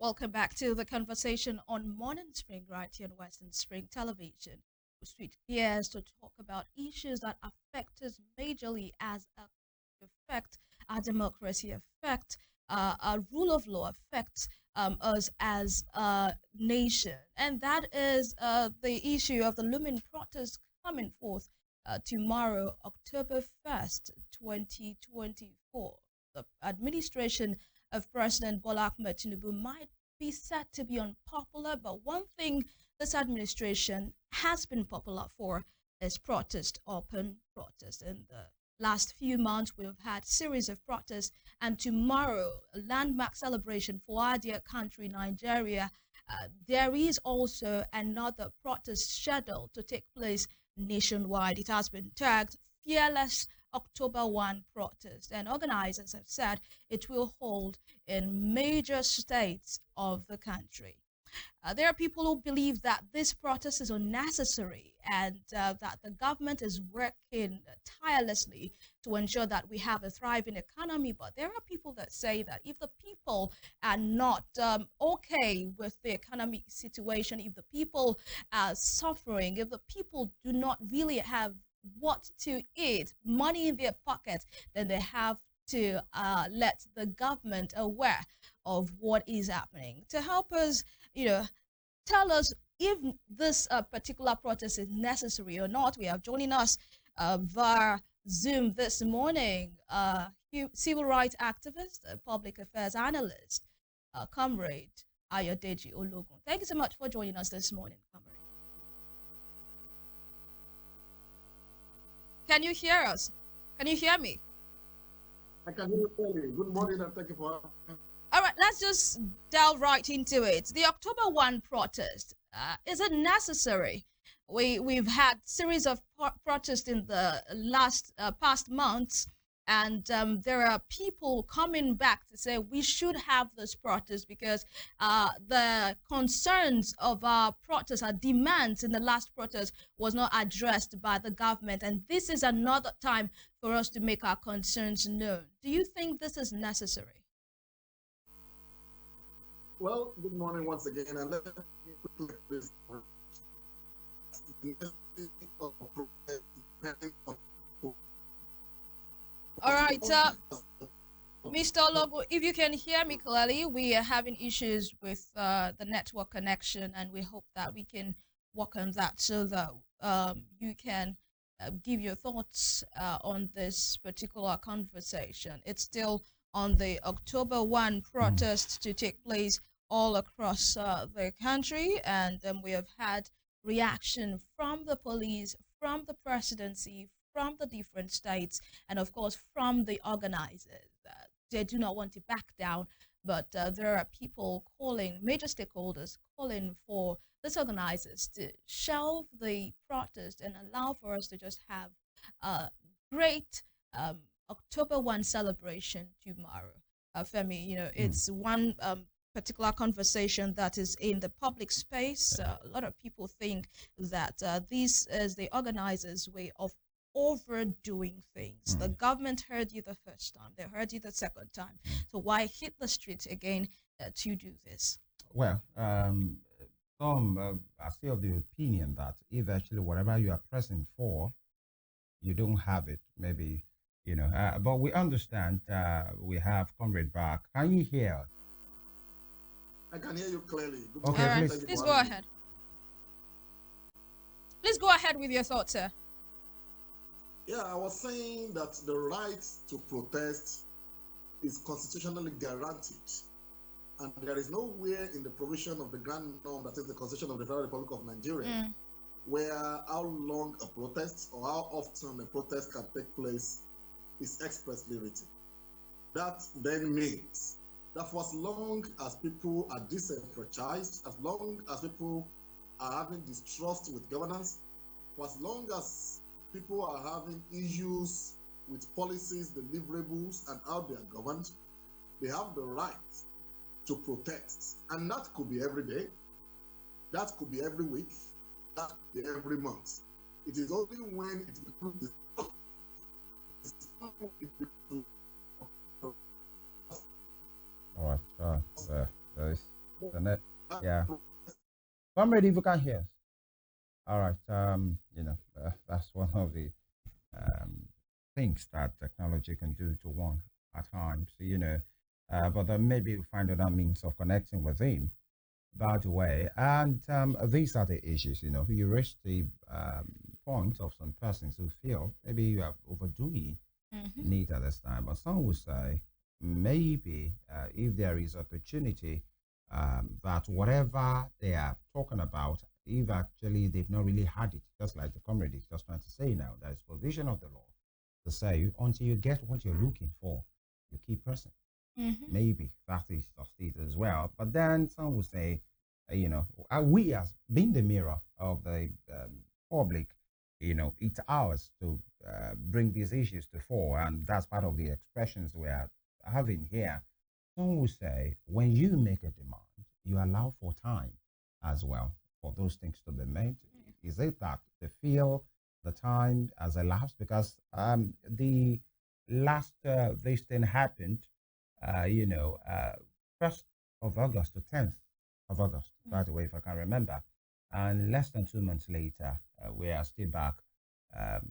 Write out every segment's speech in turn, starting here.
Welcome back to the conversation on Morning Spring right here on Western Spring Television. We switch gears to talk about issues that affect us majorly as a affect our democracy, affect our rule of law, affect us as a nation. And that is the issue of the looming protest coming forth tomorrow, October 1st, 2024. The administration of President Bola Ahmed Tinubu might be said to be unpopular, but one thing this administration has been popular for is protest, open protest. In the last few months, we've had series of protests, and tomorrow, a landmark celebration for our dear country, Nigeria. There is also another protest scheduled to take place nationwide. It has been tagged Fearless October 1 protest, and organizers have said it will hold in major states of the country. There are people who believe that this protest is unnecessary and that the government is working tirelessly to ensure that we have a thriving economy. But there are people that say that if the people are not okay with the economic situation, if the people are suffering, if the people do not really have what to eat, money in their pocket, then they have to let the government aware of what is happening. To help us, tell us if this particular protest is necessary or not, we have joining us via Zoom this morning, civil rights activist, public affairs analyst, Comrade Ayo Ologun. Thank you so much for joining us this morning, Comrade. Can you hear us? Can you hear me? I can hear you clearly. Good morning and thank you for having me. All right, let's just delve right into it. The October 1 protest, is it necessary? We've had series of protests in the past months, and there are people coming back to say we should have this protest because the concerns of our protests, our demands in the last protest was not addressed by the government, and this is another time for us to make our concerns known. Do you think this is necessary? Well, good morning once again, and let me quickly this. All right, Mr. Ologun, if you can hear me clearly, we are having issues with the network connection, and we hope that we can work on that so that you can give your thoughts on this particular conversation. It's still on the October 1 protest to take place all across the country, and we have had reaction from the police, from the presidency, from the different states, and of course from the organizers. They do not want to back down, but there are people calling, major stakeholders calling for these organizers to shelve the protest and allow for us to just have a great October 1 celebration tomorrow. Femi, it's one particular conversation that is in the public space. A lot of people think that this is the organizers' way of overdoing things. The government heard you the first time, they heard you the second time. So why hit the streets again to do this? Well, some are still of the opinion that if actually whatever you are pressing for, you don't have it, maybe, but we understand we have Comrade back. Can you hear us? I can hear you clearly. Good Okay, morning. Please go ahead. Please go ahead with your thoughts, sir. Yeah, I was saying that the right to protest is constitutionally guaranteed. And there is nowhere in the provision of the grand norm, that is the Constitution of the Federal Republic of Nigeria, where how long a protest or how often a protest can take place is expressly written. That then means that for as long as people are disenfranchised, as long as people are having distrust with governance, for as long as people are having issues with policies, deliverables, and how they are governed, they have the right to protest. And that could be every day, that could be every week, that could be every month. It is only when it becomes All right, internet. Yeah. Comrade, if you can hear us. All right. That's one of the um, things that technology can do to one at times, but then maybe you find other means of connecting with him, by the way. And these are the issues, you raised the point of some persons who feel maybe you are overdoing Mm-hmm. need at this time. But some would say maybe if there is opportunity, that whatever they are talking about, if actually they've not really had it, just like the comrade is just trying to say now, there is provision of the law to say until you get what you're looking for, you keep pressing. Mm-hmm. Maybe that is just it as well. But then some will say, we as being the mirror of the public, it's ours to bring these issues to fore, and that's part of the expressions we are having here. Some will say, when you make a demand, you allow for time as well for those things to be made. Is it that they feel the time has elapsed? Because the last this thing happened, uh, you know, uh, 1st of August to 10th of August, by the way, if I can remember. And less than 2 months later, we are still back.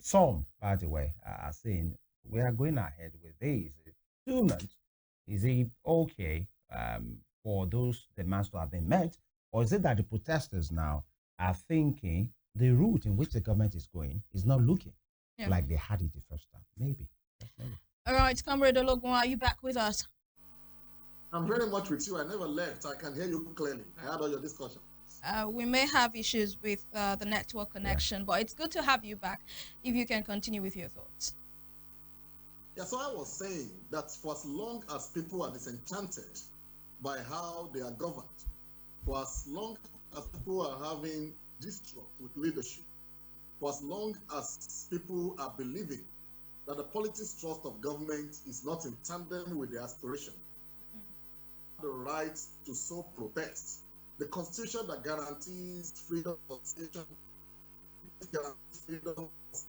Some, by the way, are saying we are going ahead with this. 2 months, is it okay for those demands to have been met? Or is it that the protesters now are thinking the route in which the government is going is not looking Yeah. like they had it the first time? Maybe. Just maybe. All right, Comrade Ologun, are you back with us? I'm very much with you. I never left. I can hear you clearly. I heard all your discussion. We may have issues with the network Yeah. connection, but it's good to have you back. If you can continue with your thoughts. Yeah, so I was saying that for as long as people are disenchanted by how they are governed, for as long as people are having distrust with leadership, for as long as people are believing that the politics trust of government is not in tandem with their aspiration, the right to so protest. The constitution that guarantees freedom of association, guarantees freedom of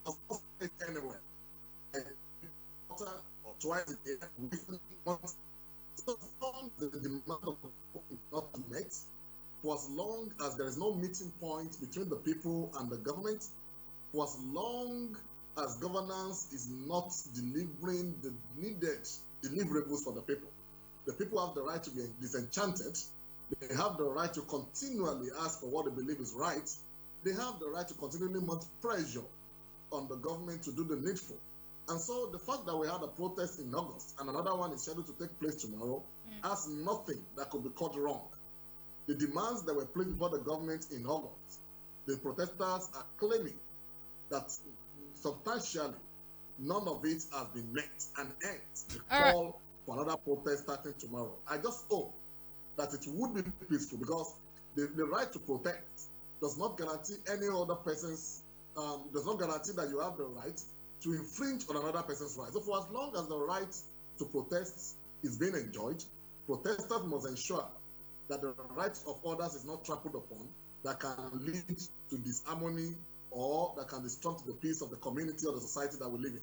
does not state anywhere. And quarter or twice a year, within months, so as long as the demand of the people is not met, for as long as there is no meeting point between the people and the government, for as long as governance is not delivering the needed deliverables for the people have the right to be disenchanted. They have the right to continually ask for what they believe is right. They have the right to continually mount pressure on the government to do the needful. And so the fact that we had a protest in August and another one is scheduled to take place tomorrow has nothing that could be caught wrong. The demands that were placed before the government in August, the protesters are claiming that substantially none of it has been met, and hence the call for another protest starting tomorrow. I just hope that it would be peaceful, because the right to protest does not guarantee any other person's, does not guarantee that you have the right to infringe on another person's right. So for as long as the right to protest is being enjoyed, protesters must ensure that the rights of others is not trampled upon, that can lead to disharmony or that can disrupt the peace of the community or the society that we live in.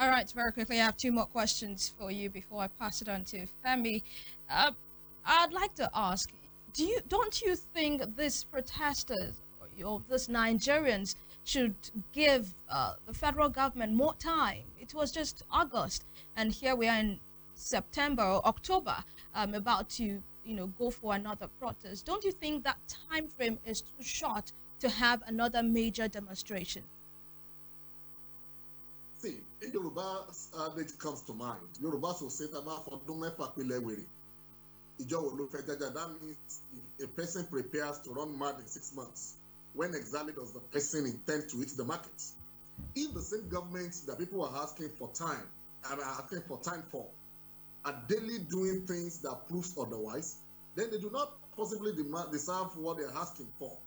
All right, very quickly, I have two more questions for you before I pass it on to Femi. I'd like to ask, don't you think these protesters or these Nigerians should give the federal government more time? It was just August, and here we are in September or October, about to go for another protest. Don't you think that time frame is too short to have another major demonstration? See, in Yoruba adage comes to mind. Yoruba will say that that means if a person prepares to run mad in 6 months, when exactly does the person intend to hit the market? If the same government that people are asking for time and are asking for time for are daily doing things that proves otherwise, then they do not possibly deserve what they are asking for.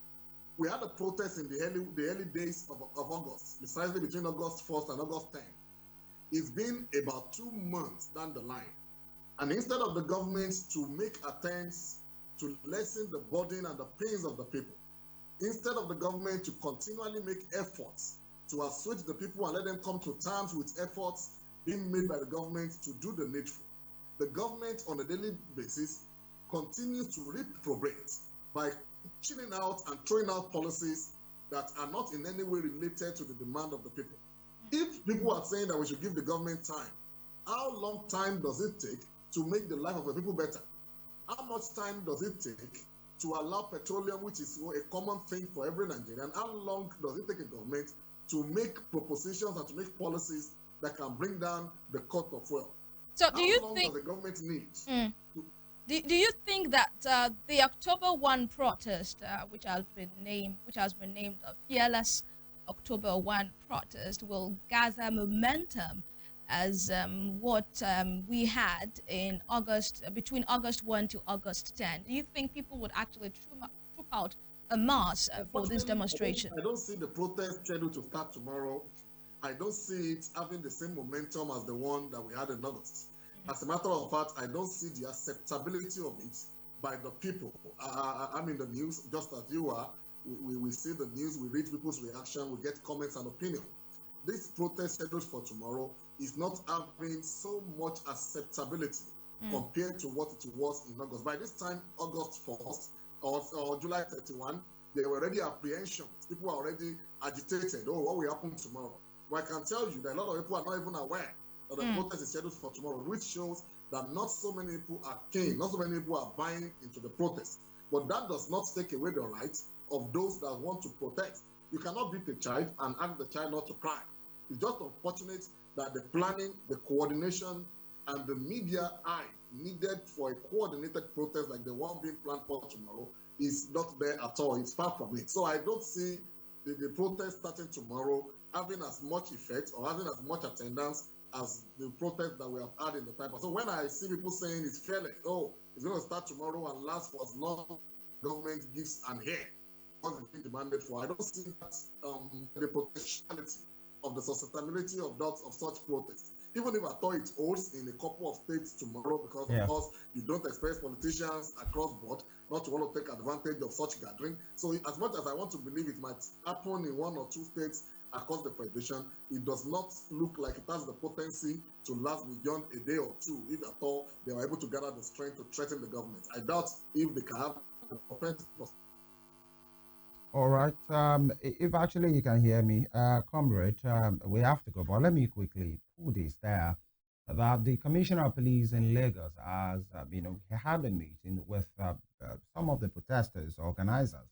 We had a protest in the early days of August, precisely between August 1st and August 10th. It's been about 2 months down the line. And instead of the government to make attempts to lessen the burden and the pains of the people, instead of the government to continually make efforts to assuage the people and let them come to terms with efforts being made by the government to do the needful, the government on a daily basis continue to reprobate by chilling out and throwing out policies that are not in any way related to the demand of the people. If people are saying that we should give the government time, how long time does it take to make the life of the people better? How much time does it take to allow petroleum, which is a common thing for every Nigerian? How long does it take a government to make propositions and to make policies that can bring down the cost of fuel? So do you How long think does the government need? do you think that the October 1 protest, which has been named a Fearless October 1 protest, will gather momentum as what we had in August, between August 1 to August 10? Do you think people would actually troop out en masse for this demonstration? I don't see the protest scheduled to start tomorrow. I don't see it having the same momentum as the one that we had in August. As a matter of fact, I don't see the acceptability of it by the people. I'm in the news, just as you are. We see the news, we read people's reaction, we get comments and opinion. This protest scheduled for tomorrow is not having so much acceptability compared to what it was in August. By this time, August 1st or July 31, there were already apprehensions. People are already agitated. Oh, what will happen tomorrow? Well, I can tell you that a lot of people are not even aware that the protest is scheduled for tomorrow, which shows that not so many people are keen, not so many people are buying into the protest. But that does not take away the right of those that want to protest. You cannot beat a child and ask the child not to cry. It's just unfortunate that the planning, the coordination, and the media eye needed for a coordinated protest like the one being planned for tomorrow is not there at all. It's far from it. So I don't see the protest starting tomorrow having as much effect or having as much attendance as the protest that we have had in the past. So when I see people saying it's fearless, oh, it's going to start tomorrow and last for as long government gives an hear what is being demanded for, I don't see that the potentiality of the susceptibility of such protests. Even if I thought it holds in a couple of states tomorrow, because of course you don't expect politicians across board not to want to take advantage of such gathering. So as much as I want to believe it might happen in one or two states across the federation, it does not look like it has the potency to last beyond a day or two, if at all they were able to gather the strength to threaten the government. I doubt if they can have the propensity. All right. If actually you can hear me, comrade, we have to go, but let me quickly pull this there. That the Commissioner of Police in Lagos has, had a meeting with some of the protesters, organizers,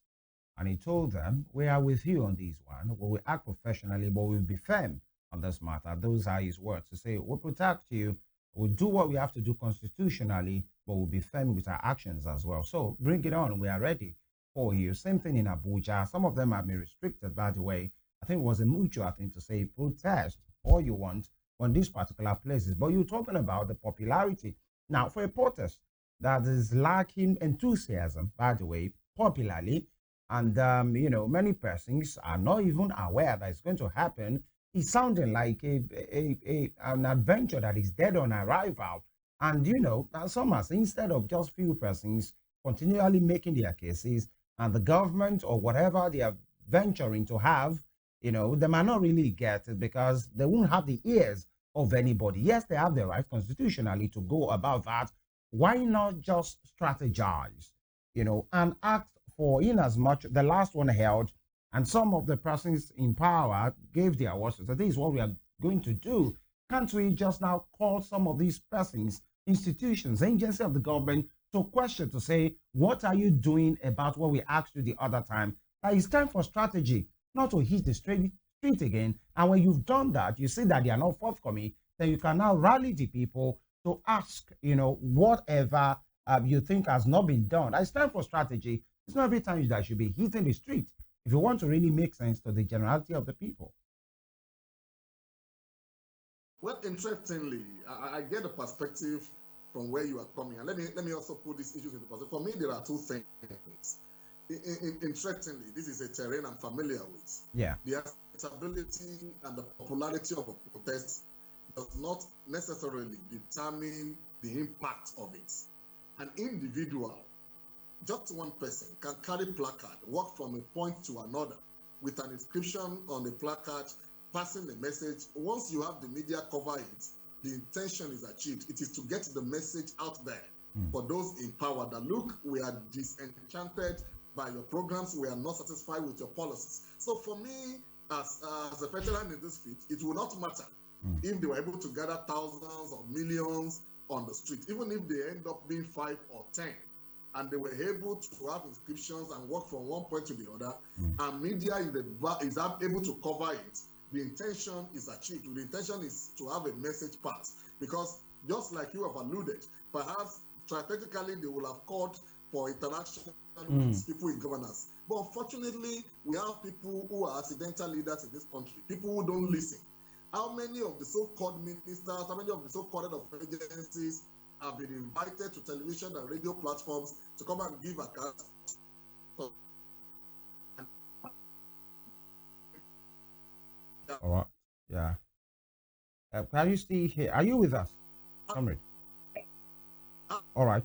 and he told them, "We are with you on this one. We will act professionally, but we'll be firm on this matter." Those are his words to say, "We'll protect you. We'll do what we have to do constitutionally, but we'll be firm with our actions as well." So bring it on. We are ready for you. Same thing in Abuja. Some of them have been restricted, by the way. I think it was a mutual thing to say protest all you want on these particular places. But you're talking about the popularity. Now, for a protest that is lacking enthusiasm, by the way, popularly, and many persons are not even aware that it's going to happen. It's sounding like an adventure that is dead on arrival. And some are instead of just few persons continually making their cases, and the government or whatever they are venturing to have, they might not really get it because they won't have the ears of anybody. Yes, they have the right constitutionally to go about that. Why not just strategize, and act for, in as much the last one held, and some of the persons in power gave their words. So this is what we are going to do. Can't we just now call some of these persons, institutions, agencies of the government to question, to say, what are you doing about what we asked you the other time? That it's time for strategy, not to hit the street again. And when you've done that, you see that they are not forthcoming, then you can now rally the people to ask, whatever you think has not been done. It's time for strategy. It's not every time that should be hitting the street if you want to really make sense to the generality of the people. Well, interestingly, I get the perspective from where you are coming. And let me also put these issues into perspective. For me, there are two things. Interestingly, this is a terrain I'm familiar with. Yeah. The acceptability and the popularity of a protest does not necessarily determine the impact of it. An individual, just one person, can carry placard, walk from a point to another with an inscription on the placard, passing the message. Once you have the media cover it, the intention is achieved. It is to get the message out there. for those in power that, look, we are disenchanted by your programs, we are not satisfied with your policies. So for me, as a veteran in this field, it will not matter if they were able to gather thousands or millions on the street, even if they end up being 5 or 10, and they were able to have inscriptions and work from one point to the other, and media is able to cover it, the intention is achieved. The intention is to have a message pass, because just like you have alluded, perhaps strategically they will have called for interaction with people in governance. But unfortunately, we have people who are accidental leaders in this country, people who don't listen. How many of the so-called ministers, how many of the so-called head of agencies have been invited to television and radio platforms to come and give accounts? All right. Yeah. Can you still hear? Are you with us, Comrade? All right.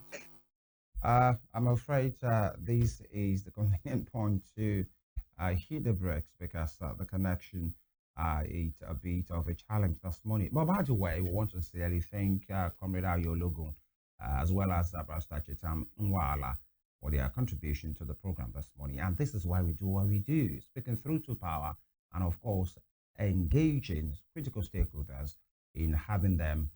I'm afraid this is the convenient point to hit the brakes because the connection is a bit of a challenge this morning. But by the way, we want to sincerely thank Comrade Ayo Ologun as well as Barrister Chitam Nwala for their contribution to the program this morning. And this is why we do what we do, speaking through to power and, of course, engaging critical stakeholders in having them,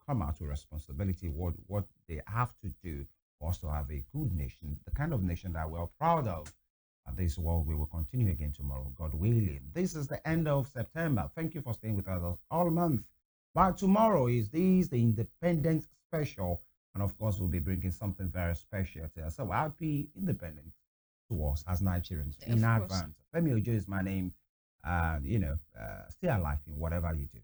come out to responsibility, what they have to do for us to have a good nation, the kind of nation that we're proud of. And this is what we will continue again tomorrow, God willing. This is the end of September. Thank you for staying with us all month. But tomorrow is the Independent Special. And of course, we'll be bringing something very special to us. So happy independence to us as Nigerians in advance. Femi Ojo is my name. Stay alive in whatever you do.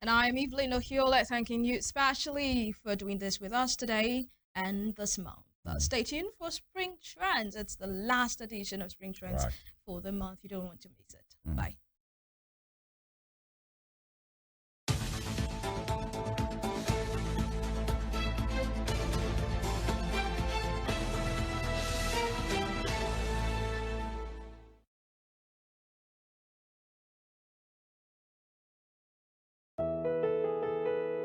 And I'm Evelyn Ohiole, thanking you especially for doing this with us today and this month. Stay tuned for Spring Trends. It's the last edition of Spring Trends for the month. You don't want to miss it. Bye.